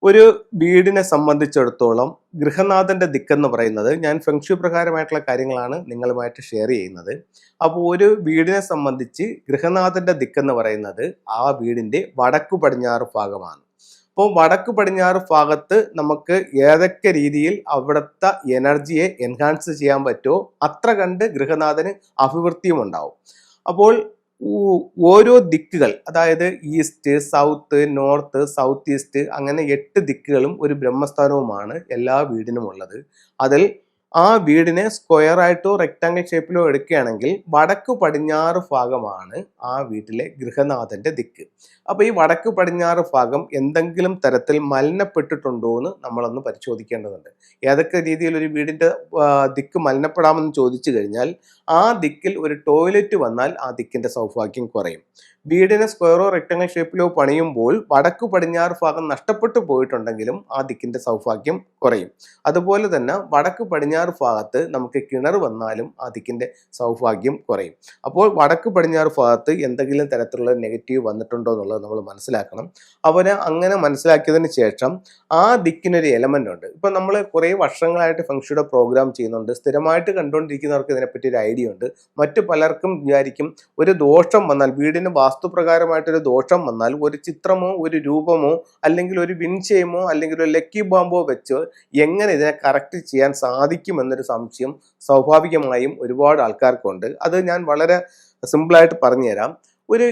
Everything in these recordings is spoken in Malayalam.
ഒരു വീടിനെ സംബന്ധിച്ചിടത്തോളം ഗൃഹനാഥന്റെ ദിക്കെന്ന് പറയുന്നത് ഞാൻ ഫെങ്ഷു പ്രകാരമായിട്ടുള്ള കാര്യങ്ങളാണ് നിങ്ങളുമായിട്ട് ഷെയർ ചെയ്യുന്നത്. അപ്പോൾ ഒരു വീടിനെ സംബന്ധിച്ച് ഗൃഹനാഥന്റെ ദിക്കെന്ന് പറയുന്നത് ആ വീടിന്റെ വടക്കു പടിഞ്ഞാറ് ഭാഗമാണ്. അപ്പോൾ വടക്കു പടിഞ്ഞാറ് ഭാഗത്ത് നമുക്ക് ഏതൊക്കെ രീതിയിൽ അവിടുത്തെ എനർജിയെ എൻഹാൻസ് ചെയ്യാൻ പറ്റുമോ അത്ര കണ്ട് ഗൃഹനാഥന് അഭിവൃദ്ധിയും ഉണ്ടാവും. അപ്പോൾ ഓരോ ദിക്കുകൾ, അതായത് east, south, north, south east, അങ്ങനെ 8 ദിക്കുകളും ഒരു ബ്രഹ്മസ്ഥാനവുമാണ് എല്ലാ വീടിനും ഉള്ളത്. അതിൽ ആ വീടിനെ സ്ക്വയർ ആയിട്ടോ റെക്ടാങ്കിൾ ഷേപ്പിലോ എടുക്കുകയാണെങ്കിൽ വടക്കു പടിഞ്ഞാറ് ഭാഗമാണ് ആ വീട്ടിലെ ഗൃഹനാഥന്റെ ദിക്ക്. അപ്പൊ ഈ വടക്കു പടിഞ്ഞാറ് ഭാഗം എന്തെങ്കിലും തരത്തിൽ മലിനപ്പെട്ടിട്ടുണ്ടോ എന്ന് നമ്മളൊന്ന് പരിശോധിക്കേണ്ടതുണ്ട്. ഏതൊക്കെ രീതിയിൽ ഒരു വീടിന്റെ ദിക്ക് മലിനപ്പെടാമെന്ന് ചോദിച്ചു കഴിഞ്ഞാൽ ആ ദിക്കിൽ ഒരു ടോയ്ലറ്റ് വന്നാൽ ആ ദിക്കിന്റെ സൗഭാഗ്യം കുറയും. വീടിനെ സ്ക്വയറോ റെക്ടാങ്കിൾ ഷേപ്പിലോ പണിയുമ്പോൾ വടക്കു പടിഞ്ഞാറ് ഭാഗം നഷ്ടപ്പെട്ടു പോയിട്ടുണ്ടെങ്കിലും ആ ദിക്കിന്റെ സൗഭാഗ്യം കുറയും. അതുപോലെ തന്നെ വടക്ക് പടിഞ്ഞാറ് ഭാഗത്ത് നമുക്ക് കിണർ വന്നാലും ആ ദിക്കിന്റെ സൗഭാഗ്യം കുറയും. അപ്പോൾ വടക്ക് പടിഞ്ഞാറ് ഭാഗത്ത് എന്തെങ്കിലും തരത്തിലുള്ള നെഗറ്റീവ് വന്നിട്ടുണ്ടോ എന്നുള്ളത് നമ്മൾ മനസ്സിലാക്കണം. അവന് അങ്ങനെ മനസ്സിലാക്കിയതിന് ശേഷം ആ ദിക്കിനൊരു എലമെന്റ് ഉണ്ട്. ഇപ്പൊ നമ്മൾ കുറേ വർഷങ്ങളായിട്ട് ഫെങ്ഷുയുടെ പ്രോഗ്രാം ചെയ്യുന്നുണ്ട്. സ്ഥിരമായിട്ട് കണ്ടുകൊണ്ടിരിക്കുന്നവർക്ക് ഇതിനെപ്പറ്റി ഒരു ഐഡിയ ഉണ്ട്. മറ്റു പലർക്കും വിചാരിക്കും ഒരു ദോഷം വന്നാൽ, വീടിന് വാസ്തുപ്രകാരമായിട്ടൊരു ദോഷം വന്നാൽ ഒരു ചിത്രമോ ഒരു രൂപമോ അല്ലെങ്കിൽ ഒരു വിൻചയമോ അല്ലെങ്കിൽ ഒരു ലക്കി ബാമ്പോ വെച്ച് എങ്ങനെ ഇതിനെ കറക്റ്റ് ചെയ്യാൻ സാധിക്കുമെന്നൊരു സംശയം സ്വാഭാവികമായും ഒരുപാട് ആൾക്കാർക്കുണ്ട്. അത് ഞാൻ വളരെ സിമ്പിളായിട്ട് പറഞ്ഞുതരാം. ഒരു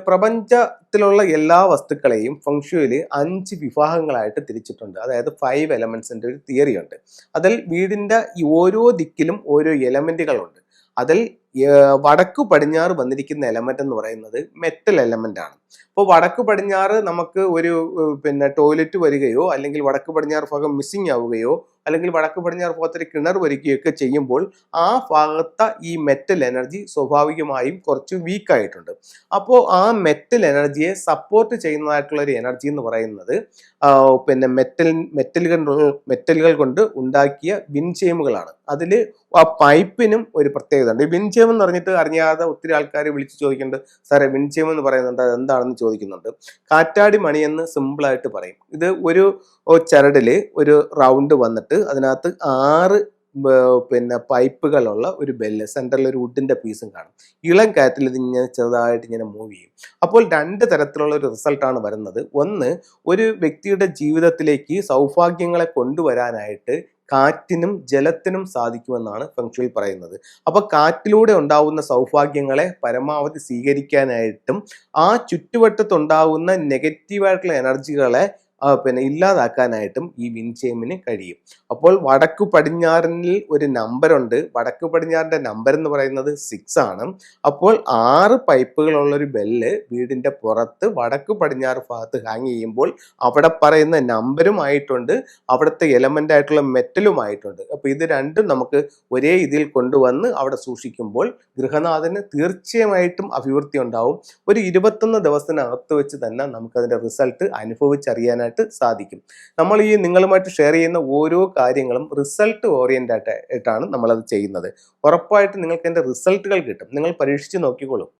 പ്രപഞ്ചത്തിലുള്ള എല്ലാ വസ്തുക്കളെയും ഫെങ്ഷുയിൽ 5 വിഭാഗങ്ങളായിട്ട് തിരിച്ചിട്ടുണ്ട്. അതായത് 5 എലമെന്റ്സിന്റെ ഒരു തിയറി ഉണ്ട്. അതിൽ വീടിന്റെ ഈ ഓരോ ദിക്കിലും ഓരോ എലമെന്റുകളുണ്ട്. അതിൽ വടക്കു പടിഞ്ഞാറ് വന്നിരിക്കുന്ന എലമെന്റ് എന്ന് പറയുന്നത് മെറ്റൽ എലമെന്റ് ആണ്. അപ്പോൾ വടക്ക് പടിഞ്ഞാറ് നമുക്ക് ഒരു ടോയ്ലറ്റ് വരികയോ അല്ലെങ്കിൽ വടക്ക് പടിഞ്ഞാറ് ഭാഗം മിസ്സിങ് ആവുകയോ അല്ലെങ്കിൽ വടക്ക് പടിഞ്ഞാറ് ഭാഗത്തൊരു കിണർ വരികയൊക്കെ ചെയ്യുമ്പോൾ ആ ഭാഗത്തെ ഈ മെറ്റൽ എനർജി സ്വാഭാവികമായും കുറച്ച് വീക്കായിട്ടുണ്ട്. അപ്പോൾ ആ മെറ്റൽ എനർജിയെ സപ്പോർട്ട് ചെയ്യുന്നതായിട്ടുള്ള ഒരു എനർജി എന്ന് പറയുന്നത് മെറ്റലുകൾ കൊണ്ട് ഉണ്ടാക്കിയ വിൻചെയിമുകളാണ്. അതിൽ ആ പൈപ്പിനും ഒരു പ്രത്യേകത ഉണ്ട്. വിൻചെയിം എന്ന് പറഞ്ഞിട്ട് അറിയാതെ ഒത്തിരി ആൾക്കാർ വിളിച്ച് ചോദിക്കുന്നുണ്ട്, സാറേ വിൻചെയിം എന്ന് പറയുന്നുണ്ട്, അത് എന്താണെന്ന് ചോദിക്കുന്നുണ്ട്. കാറ്റാടി മണി എന്ന് സിമ്പിളായിട്ട് പറയും. ഇത് ഒരു ചരടില് ഒരു റൗണ്ട് വന്നിട്ട് അതിനകത്ത് 6 പൈപ്പുകളുള്ള ഒരു ബെല്ല്, സെന്ററിൽ ഒരു വുഡിന്റെ പീസും കാണും. ഇളം കാറ്റിൽ ഇത് ഇങ്ങനെ ചെറുതായിട്ട് ഇങ്ങനെ മൂവ് ചെയ്യും. അപ്പോൾ 2 തരത്തിലുള്ള ഒരു റിസൾട്ടാണ് വരുന്നത്. ഒന്ന്, ഒരു വ്യക്തിയുടെ ജീവിതത്തിലേക്ക് സൗഭാഗ്യങ്ങളെ കൊണ്ടുവരാനായിട്ട് കാറ്റിനും ജലത്തിനും സാധിക്കുമെന്നാണ് ഫെങ്ഷുയിൽ പറയുന്നത്. അപ്പൊ കാറ്റിലൂടെ ഉണ്ടാവുന്ന സൗഭാഗ്യങ്ങളെ പരമാവധി സ്വീകരിക്കാനായിട്ടും ആ ചുറ്റുവട്ടത്തുണ്ടാവുന്ന നെഗറ്റീവായിട്ടുള്ള എനർജികളെ ഇല്ലാതാക്കാനായിട്ടും ഈ വിൻചെയിമിന് കഴിയും. അപ്പോൾ വടക്കു പടിഞ്ഞാറിൽ ഒരു നമ്പറുണ്ട്. വടക്കു പടിഞ്ഞാറിന്റെ നമ്പർ എന്ന് പറയുന്നത് 6 ആണ്. അപ്പോൾ 6 പൈപ്പുകളുള്ള ഒരു ബെല്ല് വീടിന്റെ പുറത്ത് വടക്കു പടിഞ്ഞാറ് ഭാഗത്ത് ഹാങ് ചെയ്യുമ്പോൾ അവിടെ പറയുന്ന നമ്പരും ആയിട്ടുണ്ട്, അവിടുത്തെ എലമെന്റ് ആയിട്ടുള്ള മെറ്റലുമായിട്ടുണ്ട്. അപ്പൊ ഇത് രണ്ടും നമുക്ക് ഒരേ ഇതിൽ കൊണ്ടുവന്ന് അവിടെ സൂക്ഷിക്കുമ്പോൾ ഗൃഹനാഥന് തീർച്ചയായിട്ടും അഭിവൃദ്ധി ഉണ്ടാവും. ഒരു 21 ദിവസത്തിനകത്ത് വെച്ച് തന്നെ നമുക്കതിന്റെ റിസൾട്ട് അനുഭവിച്ചറിയാനായിട്ട് സാധിക്കും. നമ്മൾ ഈ നിങ്ങളുമായിട്ട് ഷെയർ ചെയ്യുന്ന ഓരോ കാര്യങ്ങളും റിസൾട്ട് ഓറിയന്റഡ് ആയിട്ടാണ് നമ്മളത് ചെയ്യുന്നത്. ഉറപ്പായിട്ട് നിങ്ങൾക്ക് അതിന്റെ റിസൾട്ടുകൾ കിട്ടും. നിങ്ങൾ പരീക്ഷിച്ച് നോക്കിക്കോളൂ.